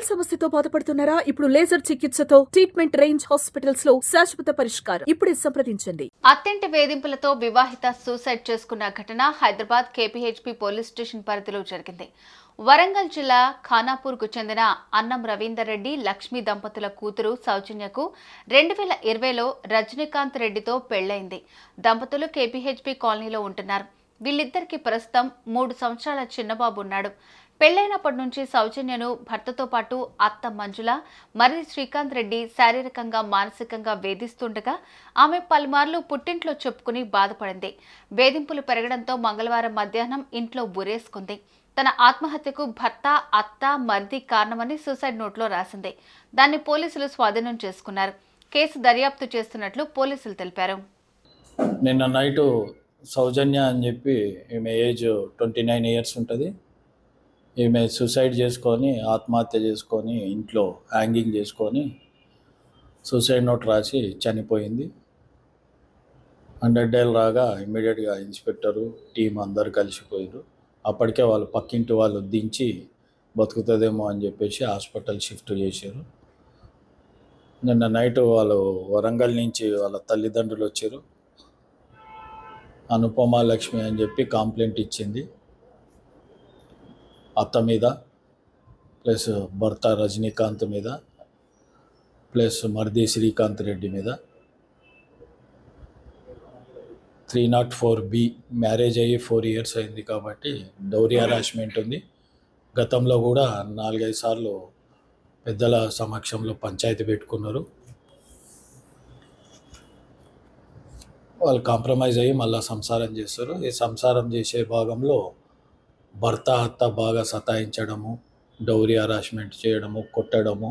మొటిమల సమస్యతో బాధపడుతున్నారా? ఇప్పుడు లేజర్ చికిత్సతో ట్రీట్మెంట్ రేంజ్ హాస్పిటల్స్ లో శాశ్వత పరిష్కారం. ఇప్పుడే సంప్రదించండి. అత్యంత వేధింపులతో వివాహిత సూసైడ్ చేసుకున్న ఘటన హైదరాబాద్ కేపీహెచ్పీ పోలీస్ స్టేషన్ పరిధిలో జరిగింది. వరంగల్ జిల్లా ఖానాపూర్కు చెందిన అన్నం రవీందర్ రెడ్డి, లక్ష్మీ దంపతుల కూతురు సౌజన్యకు 2020లో రజనీకాంత్ రెడ్డితో పెళ్లైంది. దంపతులు కేపీహెచ్పీ కాలనీలో ఉంటున్నారు. వీళ్ళిద్దరికి ప్రస్తుతం 3 సంవత్సరాల చిన్నబాబు ఉన్నాడు. పెళ్లైనప్పటి నుంచి సౌజన్యను భర్తతో పాటు అత్త మంజుల, మరిది శ్రీకాంత్ రెడ్డి శారీరకంగా, మానసికంగా వేధిస్తుండగా ఆమె పలుమార్లు పుట్టింట్లో చెప్పుకుని బాధపడింది. వేధింపులు పెరగడంతో మంగళవారం మధ్యాహ్నం ఇంట్లో బురేసుకుంది. తన ఆత్మహత్యకు భర్త, అత్త, మరిది కారణమని సూసైడ్ నోట్లో రాసింది. దాన్ని పోలీసులు స్వాధీనం చేసుకున్నారు. కేసు దర్యాప్తు చేస్తున్నట్లు పోలీసులు తెలిపారు. నిన్న నైటు సౌజన్య అని చెప్పి ఈమె ఏజ్ 29 ఇయర్స్ ఉంటుంది. ఈమె సూసైడ్ చేసుకొని, ఆత్మహత్య చేసుకొని, ఇంట్లో హ్యాంగింగ్ చేసుకొని సూసైడ్ నోట్ రాసి చనిపోయింది. 100 డేలు రాగా ఇమ్మీడియట్గా ఇన్స్పెక్టరు టీం అందరు కలిసిపోయారు. అప్పటికే వాళ్ళు పక్కింటి వాళ్ళు దించి బతుకుతుందేమో అని చెప్పేసి హాస్పిటల్ షిఫ్ట్ చేశారు. నిన్న నైట్ వాళ్ళు వరంగల్ నుంచి వాళ్ళ తల్లిదండ్రులు వచ్చారు. అనుపమ లక్ష్మి అని చెప్పి కంప్లైంట్ ఇచ్చింది అత్త మీద, ప్లస్ భర్త రజనీకాంత్ మీద, ప్లస్ మరిది శ్రీకాంత్ రెడ్డి మీద. 304B మ్యారేజ్ అయ్యి 4 ఇయర్స్ అయింది కాబట్టి డౌరీ హరాస్మెంట్ ఉంది. గతంలో కూడా 4-5 సార్లు పెద్దల సమక్షంలో పంచాయతీ పెట్టుకున్నారు. వాళ్ళు కాంప్రమైజ్ అయ్యి మళ్ళీ సంసారం చేస్తారు. ఈ సంసారం చేసే భాగంలో భర్త, అత్త బాగా సతాయించడము, డౌరీ హరాస్మెంట్ చేయడము, కొట్టడము,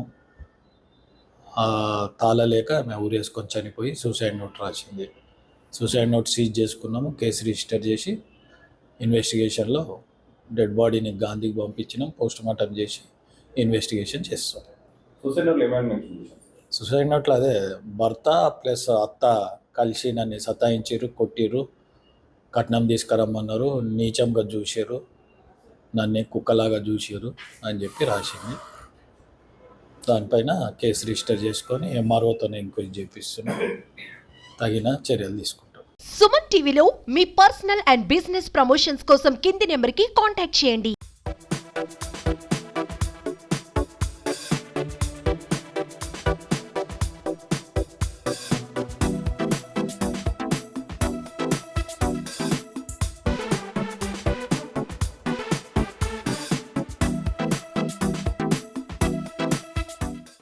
తాళలేక మేము ఊరేసుకొని చనిపోయి సూసైడ్ నోట్ రాసింది. సూసైడ్ నోట్ సీజ్ చేసుకున్నాము. కేసు రిజిస్టర్ చేసి ఇన్వెస్టిగేషన్లో డెడ్ బాడీని గాంధీకి పంపించినాం. పోస్ట్మార్టం చేసి ఇన్వెస్టిగేషన్ చేస్తాం. సూసైడ్ నోట్లో అదే భర్త ప్లస్ అత్త కలిసి నన్ను సతాయించారు, కొట్టిర్రు, కట్నం తీసుకురమ్మన్నారు, నీచంగా చూసారు, నన్ను కుక్కలాగా చూసారు అని చెప్పి రాసింది. దానిపైన కేసు రిజిస్టర్ చేసుకొని ఎంఆర్ఓతోనే ఎంక్వైరీ చేపిస్తున్నాం. తగిన చర్యలు తీసుకుంటాం. సుమన్ టీవీలో మీ పర్సనల్ అండ్ బిజినెస్ ప్రమోషన్స్ కోసం కింది నెంబర్కి కాంటాక్ట్ చేయండి.